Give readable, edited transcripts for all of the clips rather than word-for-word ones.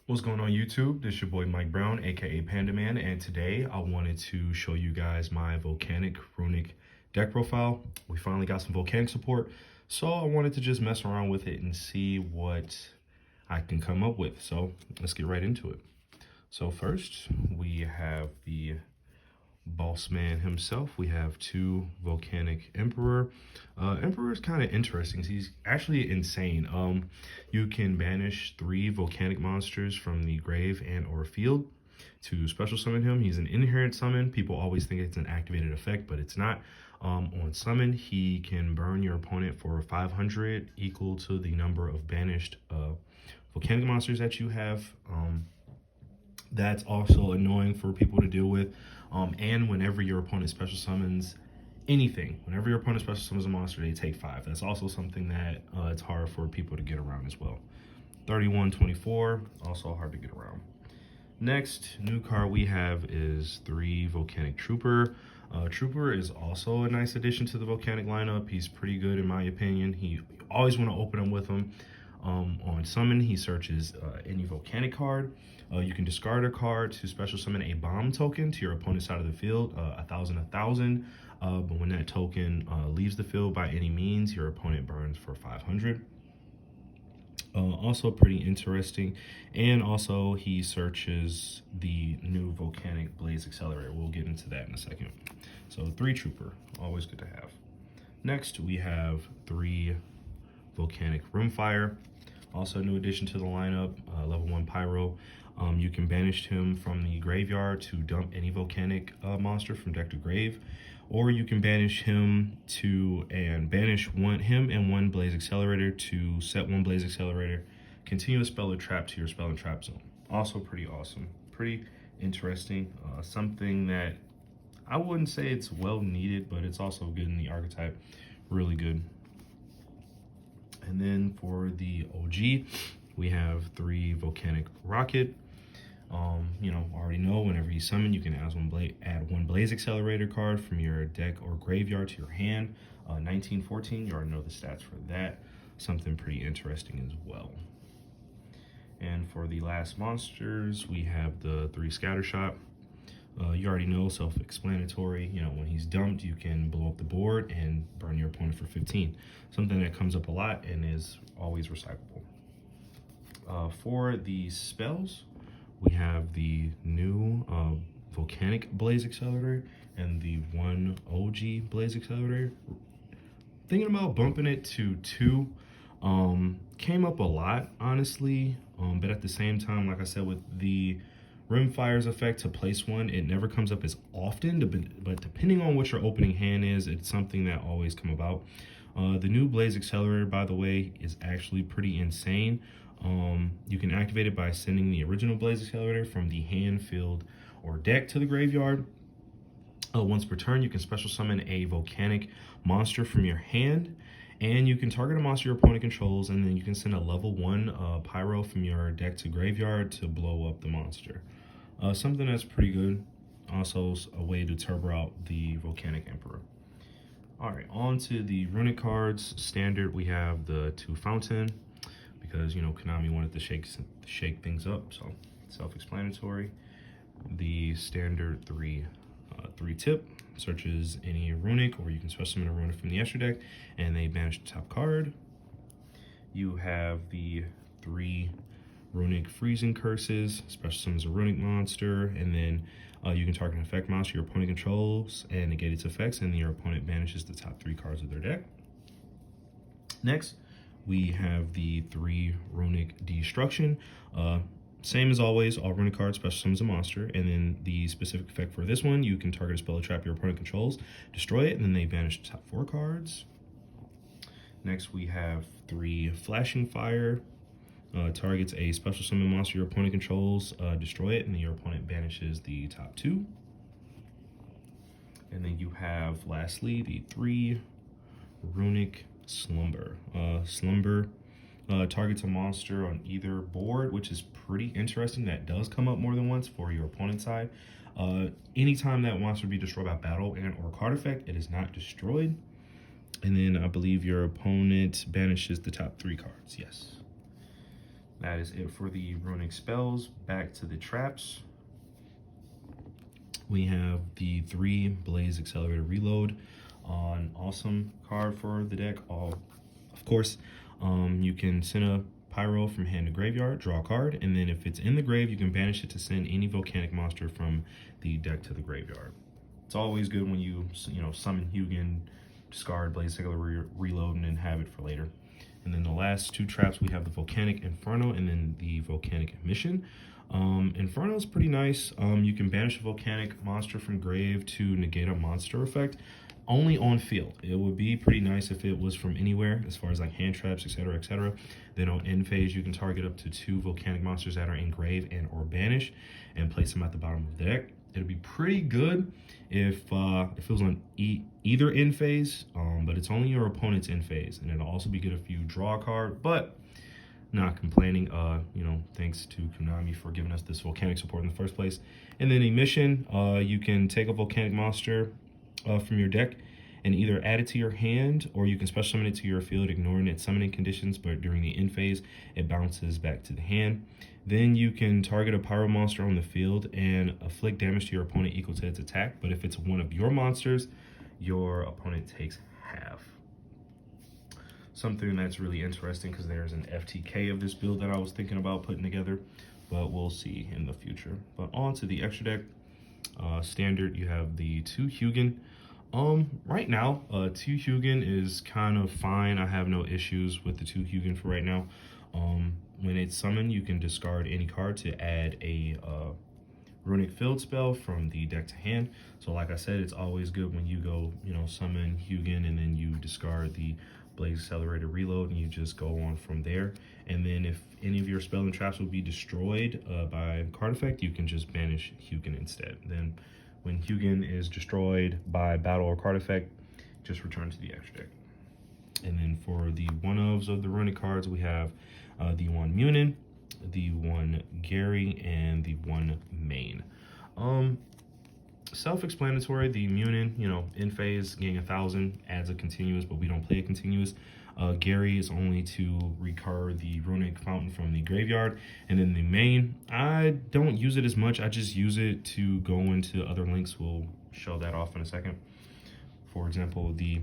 What's going on YouTube? This is your boy Mike Brown, aka Panda Man, and today I wanted to show you guys my Volcanic Runick deck profile. We finally got some Volcanic support, so I wanted to just mess around with it and see what I can come up with. So let's get right into it. So first, we have the boss man himself. We have two Volcanic Emperor. Emperor is kind of interesting. He's actually insane. You can banish 3 Volcanic monsters from the grave and or field to special summon him. He's an inherent summon. People always think it's an activated effect, but it's not. On summon, he can burn your opponent for 500, equal to the number of banished Volcanic monsters that you have. That's also annoying for people to deal with. And whenever your opponent special summons anything, whenever your opponent special summons a monster, they take 5. That's also something that it's hard for people to get around as well. 31-24, also hard to get around. Next new card we have is 3 Volcanic Trooper. Trooper is also a nice addition to the Volcanic lineup. He's pretty good in my opinion. You always want to open him with him. On summon, he searches any Volcanic card. You can discard a card to special summon a bomb token to your opponent's side of the field, 1,000. But when that token leaves the field by any means, your opponent burns for 500. Also pretty interesting. And also he searches the new Volcanic Blaze Accelerator. We'll get into that in a second. So 3 Trooper, always good to have. Next we have 3 Volcanic Rimfire, also a new addition to the lineup, level 1 Pyro. You can banish him from the graveyard to dump any Volcanic monster from deck to grave, or you can banish him banish him and 1 Blaze Accelerator to set 1 Blaze Accelerator, continue a spell or trap to your spell and trap zone. Also pretty awesome, pretty interesting, something that I wouldn't say it's well needed, but it's also good in the archetype, really good. And then for the OG, we have 3 Volcanic Rocket. Already know whenever you summon, you can add 1 Blaze Accelerator card from your deck or graveyard to your hand. 19-14, you already know the stats for that. Something pretty interesting as well. And for the last monsters, we have the 3 Scattershot. You already know, self-explanatory. When he's dumped, you can blow up the board and burn your opponent for 15. Something that comes up a lot and is always recyclable. For the spells, we have the new Volcanic Blaze Accelerator and the 1 OG Blaze Accelerator. Thinking about bumping it to 2. Came up a lot, honestly. But at the same time, like I said, with the Rimfire's effect to place 1, it never comes up as often, but depending on what your opening hand is, it's something that always come about. The new Blaze Accelerator, by the way, is actually pretty insane. You can activate it by sending the original Blaze Accelerator from the hand, field, or deck to the graveyard. Once per turn, you can special summon a Volcanic monster from your hand, and you can target a monster your opponent controls, and then you can send a level 1 Pyro from your deck to graveyard to blow up the monster. Something that's pretty good. Also a way to turbo out the Volcanic Emperor. Alright, on to the Runick cards. Standard, we have the 2 Fountain, because Konami wanted to shake things up, so self-explanatory. The standard 3 Tip searches any Runick, or you can special summon a Runick from the extra deck and they banish the top card. You have the 3 Runick Freezing Curses, special summons a Runick monster, and then you can target an effect monster your opponent controls and negate its effects, and then your opponent banishes the top 3 cards of their deck. Next, we have the 3 Runick Destruction. Same as always, all Runick cards special summons a monster, and then the specific effect for this one, you can target a spell or trap your opponent controls, destroy it, and then they banish the top 4 cards. Next, we have 3 Flashing Fire. Targets a special summon monster your opponent controls, destroy it, and then your opponent banishes the top 2. And then you have, lastly, the 3 Runick Slumber. Slumber targets a monster on either board, which is pretty interesting. That does come up more than once for your opponent's side. Anytime that monster be destroyed by battle and or card effect, it is not destroyed. And then I believe your opponent banishes the top 3 cards. Yes. That is it for the Runick spells. Back to the traps. We have the 3 Blaze Accelerator Reload, an awesome card for the deck. Of course, you can send a Pyro from hand to graveyard, draw a card, and then if it's in the grave, you can banish it to send any Volcanic monster from the deck to the graveyard. It's always good when you summon Hugin, discard Blaze Accelerator Reload, and then have it for later. And then the last 2 traps, we have the Volcanic Inferno and then the Volcanic Mission. Inferno is pretty nice. You can banish a Volcanic monster from grave to negate a monster effect, only on field. It would be pretty nice if it was from anywhere, as far as like hand traps, etc., etc. Then on end phase, you can target up to 2 Volcanic monsters that are in grave and or banish, and place them at the bottom of the deck. It'd be pretty good if it was on either end phase, but it's only your opponent's end phase, and it'll also be good if you draw a card. But not complaining, thanks to Konami for giving us this Volcanic support in the first place. And then a mission, you can take a Volcanic monster from your deck and either add it to your hand, or you can special summon it to your field, ignoring its summoning conditions, but during the end phase, it bounces back to the hand. Then you can target a Pyro monster on the field and afflict damage to your opponent equal to its attack, but if it's one of your monsters, your opponent takes half. Something that's really interesting, because there's an FTK of this build that I was thinking about putting together, but we'll see in the future. But on to the extra deck. Standard, you have the 2 Hugin. Right now, 2 Hugin is kind of fine. I have no issues with the 2 Hugin for right now. When it's summoned, you can discard any card to add a Runick field spell from the deck to hand. So like I said, it's always good when you go, summon Hugin and then you discard the Blaze Accelerator Reload and you just go on from there. And then if any of your spell and traps will be destroyed by card effect, you can just banish Hugin instead. Then when Hugin is destroyed by battle or card effect, just return to the extra deck. And then for the one-ofs of the Runick cards, we have the 1 Munin, the 1 Gary, and the 1 Main. Self-explanatory. The Munin, in phase, getting 1,000, adds a continuous, but we don't play a continuous. Gary is only to recur the Runick Fountain from the graveyard. And then the Main, I don't use it as much. I just use it to go into other links. We'll show that off in a second. For example, the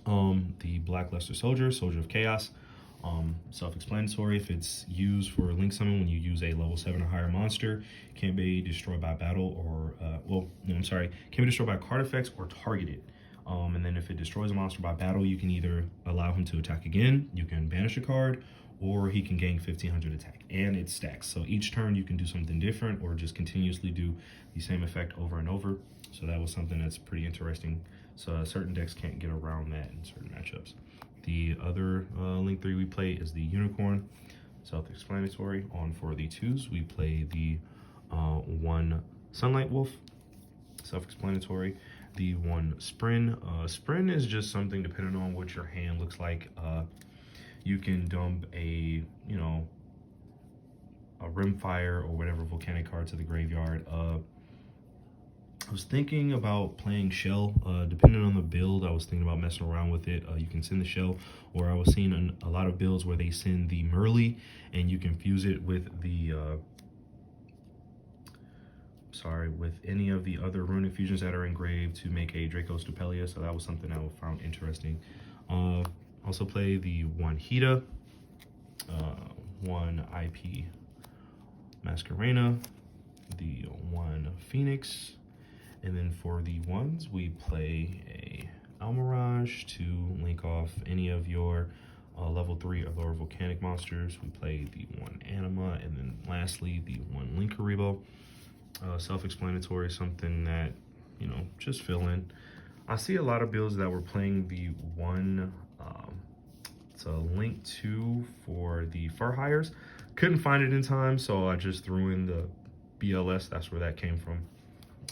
Blackluster Soldier of Chaos. Self-explanatory. If it's used for a link summon when you use a level 7 or higher monster, can't be destroyed by battle or can't be destroyed by card effects or targeted. And then if it destroys a monster by battle, you can either allow him to attack again, you can banish a card, or he can gain 1,500 attack, and it stacks. So each turn you can do something different or just continuously do the same effect over and over. So that was something that's pretty interesting. So certain decks can't get around that in certain matchups. The other Link 3 we play is the Unicorn, self-explanatory. On for the 2s, we play the 1 Sunlight Wolf, self-explanatory. The 1 Sprin. Sprin is just something depending on what your hand looks like. You can dump a Rimfire or whatever Volcanic card to the graveyard. I was thinking about playing Shell. Depending on the build, I was thinking about messing around with it. You can send the Shell, or I was seeing a lot of builds where they send the Merly and you can fuse it with the with any of the other Runick fusions that are engraved to make a Draco Stupelia. So that was something I found interesting. Also play the 1 Hida, 1 IP Masquerena, the 1 Phoenix. And then for the 1s, we play a Almirage to link off any of your level 3 or lower Volcanic monsters. We play the 1 Anima, and then lastly, the 1 Linkuriboh. Self-explanatory, something that, just fill in. I see a lot of builds that were playing the 1, it's a Link 2 for the Fur Hires. Couldn't find it in time, so I just threw in the BLS. That's where that came from.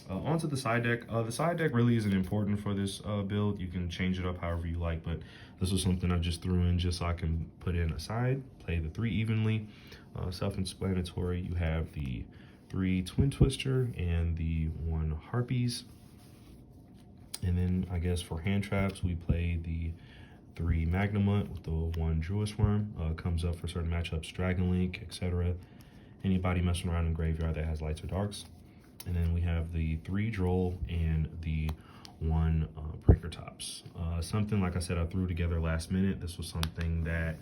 Onto the side deck. The side deck really isn't important for this build. You can change it up however you like, but this was something I just threw in just so I can put in a side, play the 3 evenly. Self-explanatory, you have the 3 Twin Twister and the 1 Harpies. And then I guess for hand traps, we play the 3 Magnemite with the 1 Druis Worm. Comes up for certain matchups, Dragon Link, etc. Anybody messing around in graveyard that has lights or darks. And then we have the 3 Droll and the 1 Prinkertops. Something, like I said, I threw together last minute. This was something that,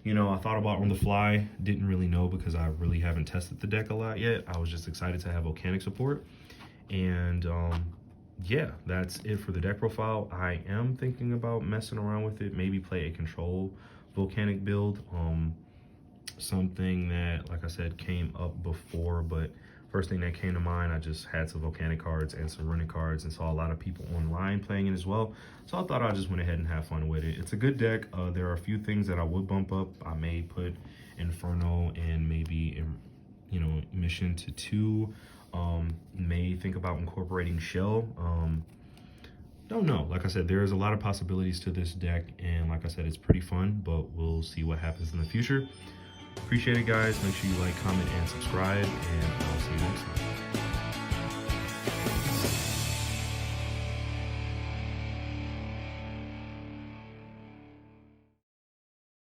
you know, I thought about on the fly. Didn't really know because I really haven't tested the deck a lot yet. I was just excited to have Volcanic support. And yeah, that's it for the deck profile. I am thinking about messing around with it. Maybe play a control Volcanic build. Something that, like I said, came up before, but first thing that came to mind, I just had some Volcanic cards and some Runick cards and saw a lot of people online playing it as well. So I thought I just went ahead and have fun with it. It's a good deck. There are a few things that I would bump up. I may put Inferno and maybe, you know, Mission to 2. May think about incorporating Shell. Don't know. Like I said, there's a lot of possibilities to this deck, and like I said, it's pretty fun, but we'll see what happens in the future. Appreciate it, guys. Make sure you like, comment, and subscribe, and I'll see you next time.